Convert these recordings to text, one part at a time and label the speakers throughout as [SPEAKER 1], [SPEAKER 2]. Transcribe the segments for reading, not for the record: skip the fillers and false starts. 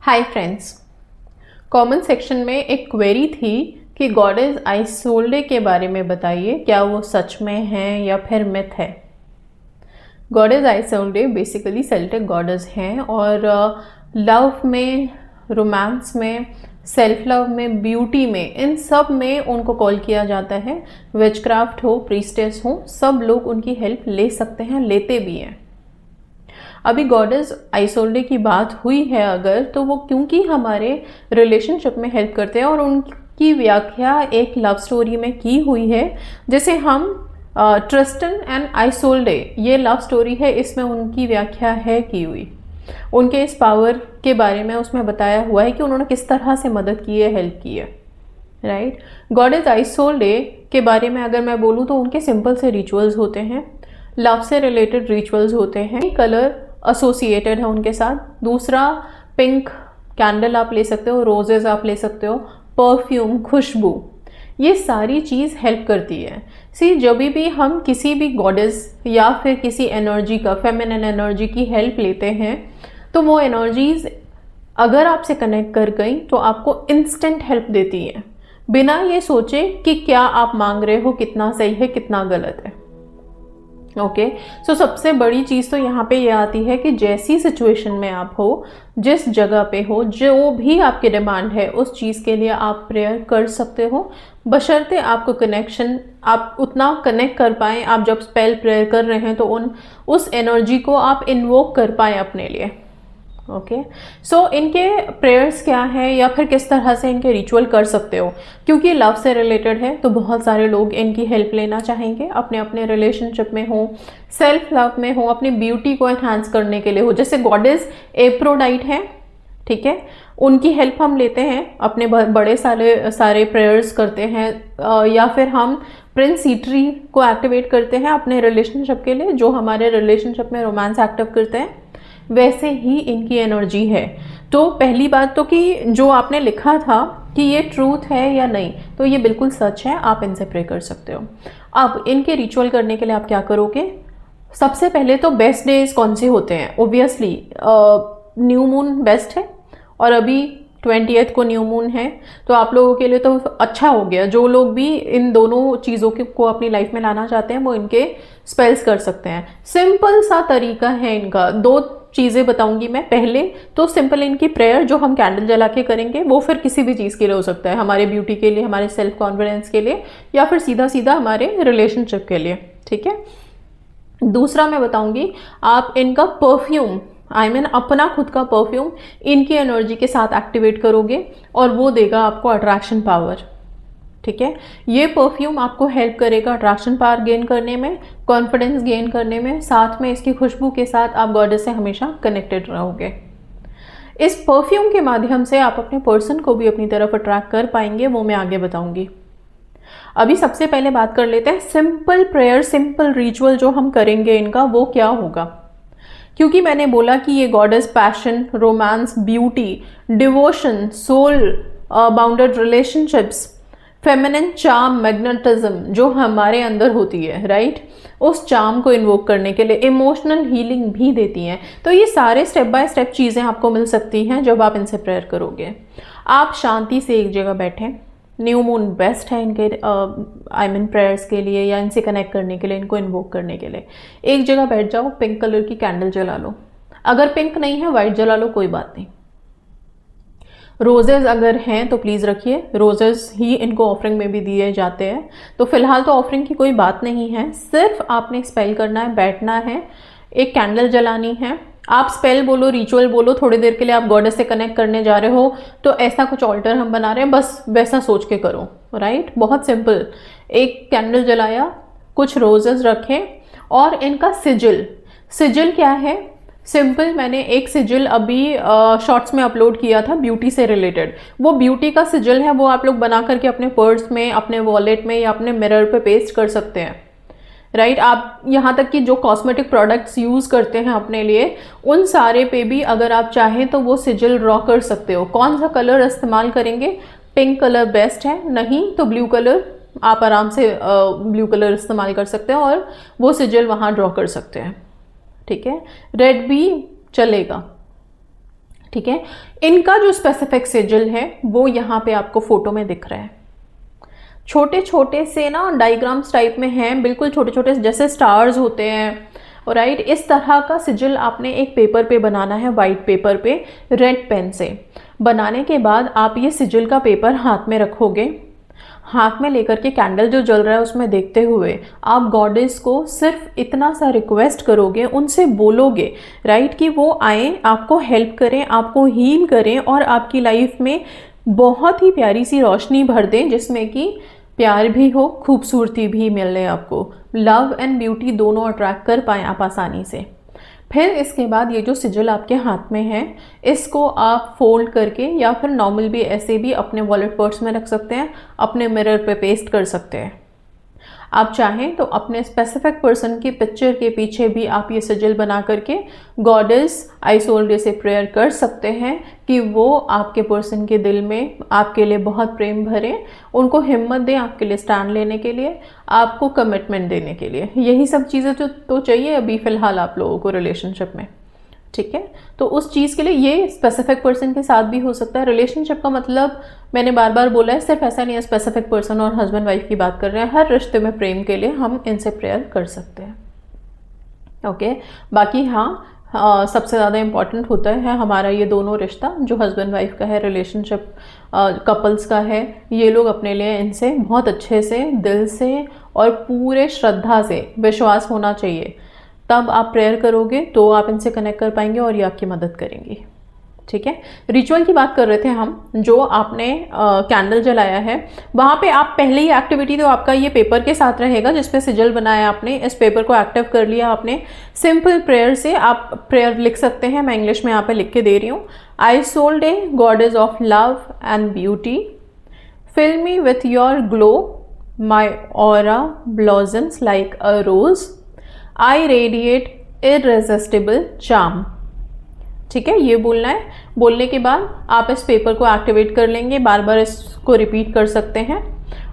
[SPEAKER 1] Hi friends, comment section में एक query थी कि गॉडेस आइसोल्डे के बारे में बताइए, क्या वो सच में है या फिर मिथ है। गॉडेस आइसोल्डे बेसिकली सेल्टिक गॉडेस हैं और लव में, रोमांस में, सेल्फ लव में, ब्यूटी में, इन सब में उनको कॉल किया जाता है। विचक्राफ्ट हो, प्रीस्टेस हो, सब लोग उनकी हेल्प ले सकते हैं, लेते भी हैं। अभी गॉडेस आइसोल्डे की बात हुई है अगर, तो वो क्योंकि हमारे रिलेशनशिप में हेल्प करते हैं और उनकी व्याख्या एक लव स्टोरी में की हुई है। जैसे हम ट्रिस्टन एंड आइसोल्डे, ये लव स्टोरी है, इसमें उनकी व्याख्या है की हुई। उनके इस पावर के बारे में उसमें बताया हुआ है कि उन्होंने किस तरह से मदद की है, हेल्प की है, राइट। गॉडेस आइसोल्डे के बारे में अगर मैं बोलूँ तो उनके सिंपल से रिचुअल्स होते हैं, लव से रिलेटेड रिचुअल्स होते हैं। कलर एसोसिएटेड है उनके साथ। दूसरा, पिंक कैंडल आप ले सकते हो, रोजेज आप ले सकते हो, परफ्यूम, खुशबू, ये सारी चीज़ हेल्प करती है। जब भी हम किसी भी गॉडेस या फिर किसी एनर्जी का, फेमिनिन एनर्जी की हेल्प लेते हैं, तो वो एनर्जीज अगर आपसे कनेक्ट कर गई तो आपको इंस्टेंट हेल्प देती है, बिना ये सोचे कि क्या आप मांग रहे हो कितना सही है कितना गलत है। ओके, सो सबसे बड़ी चीज़ तो यहाँ पे ये आती है कि जैसी सिचुएशन में आप हो, जिस जगह पे हो, जो भी आपकी डिमांड है उस चीज़ के लिए आप प्रेयर कर सकते हो, बशर्ते आपको कनेक्शन, आप उतना कनेक्ट कर पाएँ। आप जब स्पेल प्रेयर कर रहे हैं तो उस एनर्जी को आप इन्वोक कर पाएँ अपने लिए। ओके, सो इनके प्रेयर्स क्या है या फिर किस तरह से इनके रिचुअल कर सकते हो, क्योंकि लव से रिलेटेड है तो बहुत सारे लोग इनकी हेल्प लेना चाहेंगे, अपने अपने रिलेशनशिप में हो, सेल्फ लव में हो, अपनी ब्यूटी को एनहांस करने के लिए हो। जैसे गॉडेस एफ्रोडाइट है, ठीक है, उनकी हेल्प हम लेते हैं, अपने बड़े सारे प्रेयर्स करते हैं, या फिर हम प्रिंस ईट्री को एक्टिवेट करते हैं अपने रिलेशनशिप के लिए, जो हमारे रिलेशनशिप में रोमांस एक्टिव करते हैं। वैसे ही इनकी एनर्जी है। तो पहली बात तो कि जो आपने लिखा था कि ये ट्रूथ है या नहीं, तो ये बिल्कुल सच है, आप इनसे प्रे कर सकते हो। अब इनके रिचुअल करने के लिए आप क्या करोगे? सबसे पहले तो बेस्ट डेज कौन से होते हैं? ओब्वियसली न्यू मून बेस्ट है, और अभी 20th को न्यू मून है, तो आप लोगों के लिए तो अच्छा हो गया। जो लोग भी इन दोनों चीज़ों को अपनी लाइफ में लाना चाहते हैं वो इनके स्पेल्स कर सकते हैं। सिंपल सा तरीका है इनका। 2 चीज़ें बताऊंगी मैं। पहले तो सिंपल इनकी प्रेयर जो हम कैंडल जला के करेंगे, वो फिर किसी भी चीज़ के लिए हो सकता है, हमारे ब्यूटी के लिए, हमारे सेल्फ कॉन्फिडेंस के लिए, या फिर सीधा सीधा हमारे रिलेशनशिप के लिए, ठीक है। दूसरा मैं बताऊंगी, आप इनका परफ्यूम, अपना खुद का परफ्यूम इनकी एनर्जी के साथ एक्टिवेट करोगे और वो देगा आपको अट्रैक्शन पावर, ठीक है। ये परफ्यूम आपको हेल्प करेगा अट्रैक्शन पावर गेन करने में, कॉन्फिडेंस गेन करने में। साथ में इसकी खुशबू के साथ आप गॉडेस से हमेशा कनेक्टेड रहोगे। इस परफ्यूम के माध्यम से आप अपने पर्सन को भी अपनी तरफ अट्रैक्ट कर पाएंगे, वो मैं आगे बताऊंगी। अभी सबसे पहले बात कर लेते हैं सिंपल प्रेयर, सिंपल रिचुअल जो हम करेंगे इनका, वो क्या होगा। क्योंकि मैंने बोला कि ये goddess passion, romance, beauty, devotion, soul bounded relationships, feminine charm, magnetism जो हमारे अंदर होती है, राइट, उस चार्म को इन्वोक करने के लिए इमोशनल हीलिंग भी देती हैं। तो ये सारे स्टेप बाय स्टेप चीज़ें आपको मिल सकती हैं जब आप इनसे प्रेयर करोगे। आप शांति से एक जगह बैठें। न्यू मून बेस्ट है इनके प्रेयर्स के लिए या इनसे कनेक्ट करने के लिए, इनको इन्वोक करने के लिए। एक जगह बैठ जाओ, पिंक कलर की कैंडल जला लो, अगर पिंक नहीं है वाइट जला लो, कोई बात नहीं। रोजेज अगर हैं तो प्लीज़ रखिए, रोजेज ही इनको ऑफरिंग में भी दिए जाते हैं। तो फिलहाल तो ऑफरिंग की कोई बात नहीं है, सिर्फ आपने स्पेल करना है, बैठना है, एक कैंडल जलानी है। आप स्पेल बोलो, रिचुअल बोलो, थोड़ी देर के लिए आप गॉडेस से कनेक्ट करने जा रहे हो, तो ऐसा कुछ ऑल्टर हम बना रहे हैं, बस वैसा सोच के करो, राइट। बहुत सिंपल, एक कैंडल जलाया, कुछ रोजेज रखें, और इनका सिजिल क्या है? सिंपल, मैंने एक सिजिल अभी शॉर्ट्स में अपलोड किया था ब्यूटी से रिलेटेड। वो ब्यूटी का सिजिल है, वो आप लोग बना करके अपने पर्स में, अपने वॉलेट में या अपने मिरर पे पेस्ट कर सकते हैं, राइट। आप यहाँ तक कि जो कॉस्मेटिक प्रोडक्ट्स यूज़ करते हैं अपने लिए, उन सारे पे भी अगर आप चाहें तो वो सिजिल ड्रॉ कर सकते हो। कौन सा कलर इस्तेमाल करेंगे? पिंक कलर बेस्ट है, नहीं तो ब्लू कलर, आप आराम से ब्लू कलर इस्तेमाल कर सकते हैं और वो सिजिल वहाँ ड्रॉ कर सकते हैं, ठीक है। रेड भी चलेगा। ठीक है। इनका जो स्पेसिफिक सिजिल है वो यहाँ पे आपको फोटो में दिख रहा है। छोटे छोटे से ना डायग्राम्स टाइप में हैं, बिल्कुल छोटे छोटे जैसे स्टार्स होते हैं, राइट। इस तरह का सिजिल आपने एक पेपर पे बनाना है, वाइट पेपर पे रेड पेन से। बनाने के बाद आप ये सिजिल का पेपर हाथ में रखोगे। हाथ में लेकर के कैंडल जो जल रहा है उसमें देखते हुए आप गॉडेस को सिर्फ इतना सा रिक्वेस्ट करोगे, उनसे बोलोगे, राइट, कि वो आए, आपको हेल्प करें, आपको हील करें और आपकी लाइफ में बहुत ही प्यारी सी रोशनी भर दें, जिसमें कि प्यार भी हो, खूबसूरती भी मिले, आपको लव एंड ब्यूटी दोनों अट्रैक्ट कर पाएँ आप आसानी से। फिर इसके बाद ये जो सिजिल आपके हाथ में है, इसको आप फोल्ड करके या फिर नॉर्मल भी ऐसे भी अपने वॉलेट पर्स में रख सकते हैं, अपने मिरर पे पेस्ट कर सकते हैं। आप चाहें तो अपने स्पेसिफिक पर्सन की पिक्चर के पीछे भी आप ये सिजिल बना करके गॉडेस आइसोल्डे से प्रेयर कर सकते हैं कि वो आपके पर्सन के दिल में आपके लिए बहुत प्रेम भरें, उनको हिम्मत दें आपके लिए स्टैंड लेने के लिए, आपको कमिटमेंट देने के लिए। यही सब चीज़ें जो तो चाहिए अभी फ़िलहाल आप लोगों को रिलेशनशिप में, ठीक है। तो उस चीज़ के लिए ये स्पेसिफिक पर्सन के साथ भी हो सकता है। रिलेशनशिप का मतलब मैंने बार बार बोला है, सिर्फ ऐसा नहीं है स्पेसिफिक पर्सन और हस्बैंड वाइफ की बात कर रहे हैं, हर रिश्ते में प्रेम के लिए हम इनसे प्रेयर कर सकते हैं, ओके। बाकी हाँ, सबसे ज़्यादा इम्पॉर्टेंट होता है हमारा ये दोनों रिश्ता जो हस्बैंड वाइफ का है, रिलेशनशिप कपल्स का है। ये लोग अपने लिए इनसे बहुत अच्छे से, दिल से और पूरे श्रद्धा से, विश्वास होना चाहिए, तब आप प्रेयर करोगे तो आप इनसे कनेक्ट कर पाएंगे और ये आपकी मदद करेंगी, ठीक है। रिचुअल की बात कर रहे थे हम, जो आपने कैंडल जलाया है वहाँ पे आप पहले ही एक्टिविटी तो आपका ये पेपर के साथ रहेगा जिस पे सिजिल बनाया आपने, इस पेपर को एक्टिव कर लिया आपने। सिंपल प्रेयर से आप प्रेयर लिख सकते हैं, मैं इंग्लिश में यहाँ पे लिख के दे रही हूँ। Isolde goddess of love and beauty, fill me with your glow, my aura blossoms like a rose, I radiate irresistible charm, ठीक है। ये बोलना है। बोलने के बाद आप इस पेपर को एक्टिवेट कर लेंगे, बार बार इसको रिपीट कर सकते हैं,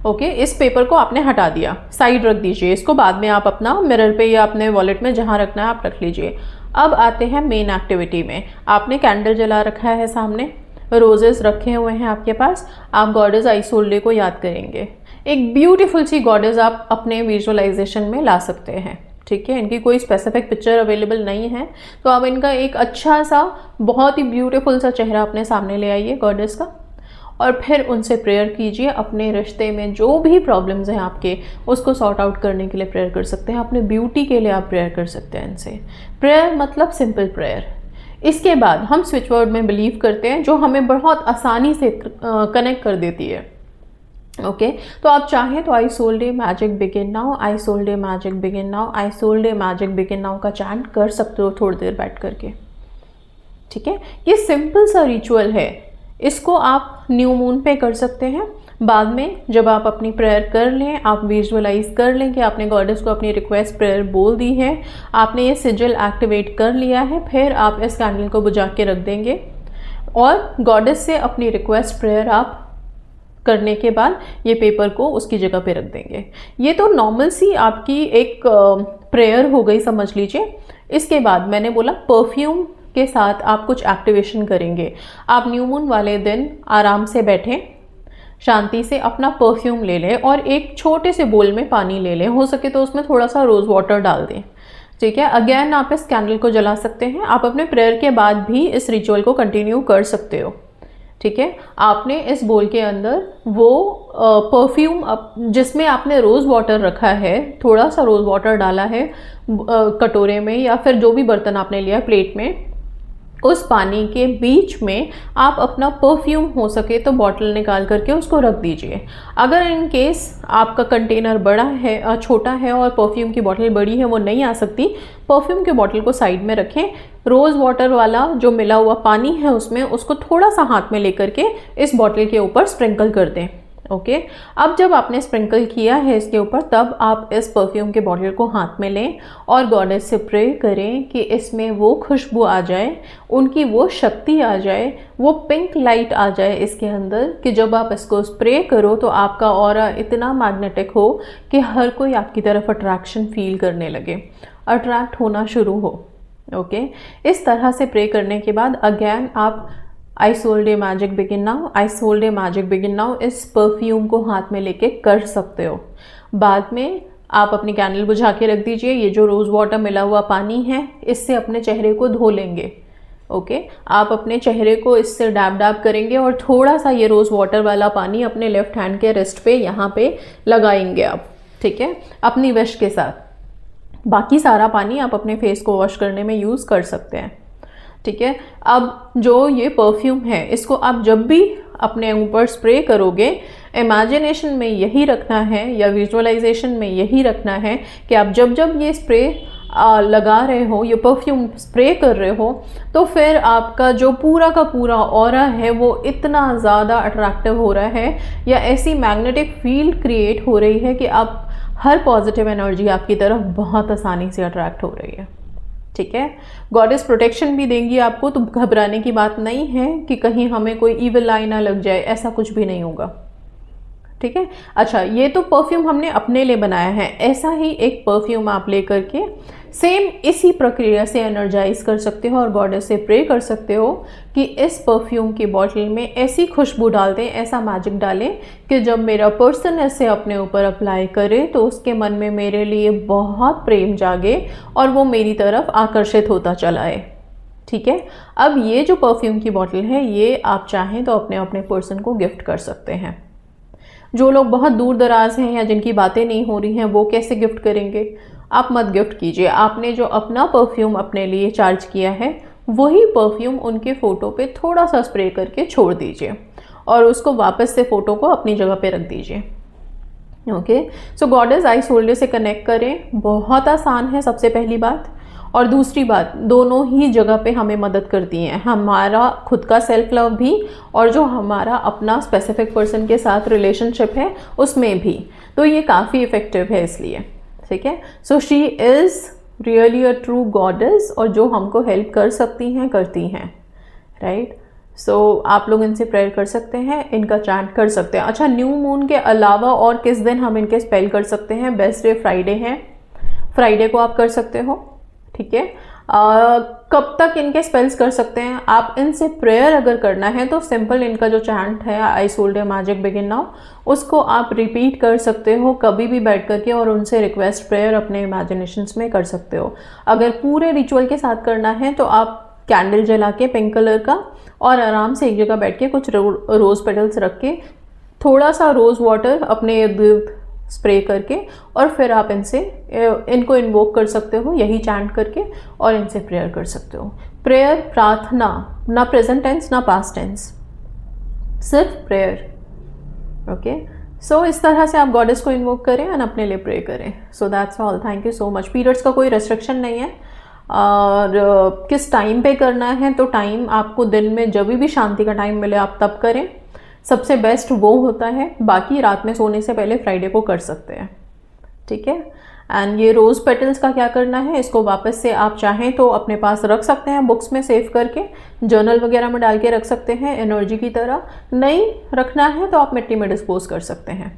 [SPEAKER 1] ओके। इस पेपर को आपने हटा दिया, साइड रख दीजिए इसको, बाद में आप अपना मिरर पे या अपने वॉलेट में जहाँ रखना है आप रख लीजिए। अब आते हैं मेन एक्टिविटी में। आपने कैंडल जला रखा है, सामने रोजेस रखे हुए हैं आपके पास, आप गॉडेस आइसोल्डे को याद करेंगे। एक ब्यूटीफुल सी गॉडेस आप अपने विजुअलाइजेशन में ला सकते हैं, ठीक है। इनकी कोई स्पेसिफिक पिक्चर अवेलेबल नहीं है तो आप इनका एक अच्छा सा, बहुत ही ब्यूटीफुल सा चेहरा अपने सामने ले आइए गॉडेस का, और फिर उनसे प्रेयर कीजिए। अपने रिश्ते में जो भी प्रॉब्लम्स हैं आपके, उसको सॉर्ट आउट करने के लिए प्रेयर कर सकते हैं, अपने ब्यूटी के लिए आप प्रेयर कर सकते हैं इनसे। प्रेयर मतलब सिंपल प्रेयर। इसके बाद हम स्विच वर्ड में बिलीव करते हैं जो हमें बहुत आसानी से कनेक्ट कर देती है, ओके। तो आप चाहें तो I sold a magic begin now, I sold a magic begin now, I sold a magic begin now का चैंट कर सकते हो थोड़ी देर बैठ करके, ठीक है। ये सिंपल सा रिचुअल है, इसको आप न्यू मून पे कर सकते हैं। बाद में जब आप अपनी प्रेयर कर लें, आप विजुअलाइज कर लें कि आपने गॉडेस को अपनी रिक्वेस्ट प्रेयर बोल दी है, आपने ये सिजिल एक्टिवेट कर लिया है, फिर आप इस कैंडल को बुझा के रख देंगे और गॉडेस से अपनी रिक्वेस्ट प्रेयर आप करने के बाद ये पेपर को उसकी जगह पे रख देंगे। ये तो नॉर्मल सी आपकी एक प्रेयर हो गई समझ लीजिए। इसके बाद मैंने बोला परफ्यूम के साथ आप कुछ एक्टिवेशन करेंगे। आप न्यू मून वाले दिन आराम से बैठें, शांति से अपना परफ्यूम ले लें और एक छोटे से बोल में पानी ले लें, हो सके तो उसमें थोड़ा सा रोज़ वाटर डाल दें, ठीक है। अगेन आप इस कैंडल को जला सकते हैं। आप अपने प्रेयर के बाद भी इस रिचुअल को कंटिन्यू कर सकते हो, ठीक है। आपने इस बोल के अंदर वो परफ्यूम जिसमें आपने रोज़ वाटर रखा है, थोड़ा सा रोज़ वाटर डाला है कटोरे में या फिर जो भी बर्तन आपने लिया है प्लेट में, उस पानी के बीच में आप अपना परफ्यूम हो सके तो बॉटल निकाल करके उसको रख दीजिए। अगर इन केस आपका कंटेनर बड़ा है, छोटा है और परफ्यूम की बॉटल बड़ी है, वो नहीं आ सकती, परफ्यूम की बॉटल को साइड में रखें। रोज़ वाटर वाला जो मिला हुआ पानी है उसमें उसको थोड़ा सा हाथ में लेकर के इस बॉटल के ऊपर स्प्रिंकल कर दें, ओके। अब जब आपने स्प्रिंकल किया है इसके ऊपर, तब आप इस परफ्यूम के बॉटल को हाथ में लें और गॉडेस से प्रे करें कि इसमें वो खुशबू आ जाए, उनकी वो शक्ति आ जाए, वो पिंक लाइट आ जाए इसके अंदर कि जब आप इसको स्प्रे करो तो आपका ऑरा इतना मैग्नेटिक हो कि हर कोई आपकी तरफ अट्रैक्शन फील करने लगे, अट्रैक्ट होना शुरू हो, ओके इस तरह से प्रे करने के बाद अगेन आप I sold a magic begin now, I sold a magic begin now इस परफ्यूम को हाथ में लेके कर सकते हो। बाद में आप अपनी कैंडल बुझा के रख दीजिए। ये जो रोज़ वाटर मिला हुआ पानी है इससे अपने चेहरे को धो लेंगे। ओके आप अपने चेहरे को इससे डैब डैब करेंगे और थोड़ा सा ये रोज़ वाटर वाला पानी अपने लेफ्ट हैंड के रिस्ट पे यहाँ पे लगाएंगे आप, ठीक है, अपनी विश के साथ। बाकी सारा पानी आप अपने फेस को वॉश करने में यूज़ कर सकते हैं, ठीक है। अब जो ये परफ्यूम है इसको आप जब भी अपने ऊपर स्प्रे करोगे इमेजिनेशन में यही रखना है या विजुअलाइजेशन में यही रखना है कि आप जब जब ये स्प्रे लगा रहे हो, ये परफ्यूम स्प्रे कर रहे हो, तो फिर आपका जो पूरा का पूरा ऑरा है वो इतना ज़्यादा अट्रैक्टिव हो रहा है या ऐसी मैग्नेटिक फील्ड क्रिएट हो रही है कि आप हर पॉजिटिव एनर्जी आपकी तरफ बहुत आसानी से अट्रैक्ट हो रही है, ठीक है। गॉडेस प्रोटेक्शन भी देंगी आपको, तो घबराने की बात नहीं है कि कहीं हमें कोई इविल आई ना लग जाए, ऐसा कुछ भी नहीं होगा, ठीक है। अच्छा ये तो परफ्यूम हमने अपने लिए बनाया है, ऐसा ही एक परफ्यूम आप ले करके सेम इसी प्रक्रिया से एनर्जाइज कर सकते हो और गॉडेस से प्रे कर सकते हो कि इस परफ्यूम की बॉटल में ऐसी खुशबू डाल दें, ऐसा मैजिक डालें कि जब मेरा पर्सन ऐसे अपने ऊपर अप्लाई करे तो उसके मन में मेरे लिए बहुत प्रेम जागे और वो मेरी तरफ आकर्षित होता चला आए, ठीक है। अब ये जो परफ्यूम की बॉटल है ये आप चाहें तो अपने अपने पर्सन को गिफ्ट कर सकते हैं। जो लोग बहुत दूर दराज हैं या जिनकी बातें नहीं हो रही हैं वो कैसे गिफ्ट करेंगे? आप मत गिफ्ट कीजिए। आपने जो अपना परफ्यूम अपने लिए चार्ज किया है वही परफ्यूम उनके फ़ोटो पे थोड़ा सा स्प्रे करके छोड़ दीजिए और उसको वापस से फ़ोटो को अपनी जगह पे रख दीजिए। Okay so goddess I sold से कनेक्ट करें, बहुत आसान है सबसे पहली बात। और दूसरी बात, दोनों ही जगह पे हमें मदद करती हैं, हमारा खुद का सेल्फ लव भी और जो हमारा अपना स्पेसिफिक पर्सन के साथ रिलेशनशिप है उसमें भी, तो ये काफ़ी इफ़ेक्टिव है इसलिए, ठीक है। So she is really a true goddess और जो हमको हेल्प कर सकती हैं करती हैं, राइट। सो आप लोग इनसे प्रेयर कर सकते हैं, इनका चैंट कर सकते हैं। अच्छा न्यू मून के अलावा और किस दिन हम इनके स्पेल कर सकते हैं? बेस्ट डे फ्राइडे है, फ्राइडे को आप कर सकते हो, ठीक है। कब तक इनके स्पेल्स कर सकते हैं? आप इनसे प्रेयर अगर करना है तो सिंपल इनका जो चैंट है I sold a magic begin now उसको आप रिपीट कर सकते हो कभी भी बैठ करके और उनसे रिक्वेस्ट प्रेयर अपने इमेजिनेशंस में कर सकते हो। अगर पूरे रिचुअल के साथ करना है तो आप कैंडल जला के पिंक कलर का और आराम से एक जगह बैठ के कुछ रोज़ पेटल्स रख के थोड़ा सा रोज़ वाटर अपने इर्द गिर्द स्प्रे करके और फिर आप इनको इन्वोक कर सकते हो यही चैंट करके और इनसे प्रेयर कर सकते हो। प्रेयर प्रार्थना, ना प्रेजेंट टेंस ना पास्ट टेंस, सिर्फ प्रेयर, ओके। सो इस तरह से आप गॉडेस को इन्वोक करें और अपने लिए प्रे करें। So that's all, thank you so much. Periods का कोई रेस्ट्रिक्शन नहीं है और किस टाइम पे करना है तो टाइम आपको दिन में जब भी शांति का टाइम मिले आप तब करें, सबसे बेस्ट वो होता है। बाकी रात में सोने से पहले फ्राइडे को कर सकते हैं, ठीक है। एंड ये रोज़ पेटल्स का क्या करना है, इसको वापस से आप चाहें तो अपने पास रख सकते हैं, बुक्स में सेव करके जर्नल वगैरह में डाल के रख सकते हैं एनर्जी की तरह। नहीं रखना है तो आप मिट्टी में डिस्पोज कर सकते हैं,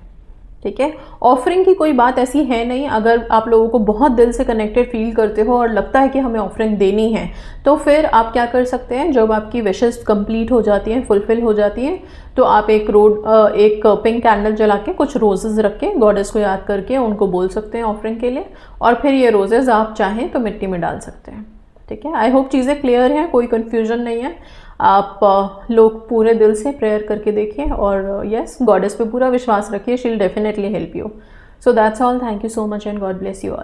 [SPEAKER 1] ठीक है। ऑफरिंग की कोई बात ऐसी है नहीं। अगर आप लोगों को बहुत दिल से कनेक्टेड फील करते हो और लगता है कि हमें ऑफरिंग देनी है तो फिर आप क्या कर सकते हैं, जब आपकी विशेस कंप्लीट हो जाती हैं, फुलफिल हो जाती हैं, तो आप एक पिंक कैंडल जला के कुछ रोजेज़ रख के गॉडेस को याद करके उनको बोल सकते हैं ऑफरिंग के लिए और फिर ये रोजेज़ आप चाहें तो मिट्टी में डाल सकते हैं, ठीक है। आई होप चीज़ें क्लियर हैं, कोई कन्फ्यूजन नहीं है। आप लोग पूरे दिल से प्रेयर करके देखिए और यस गॉडेस पे पूरा विश्वास रखिए, she will definitely help you. So that's all, thank you so much and God bless you all.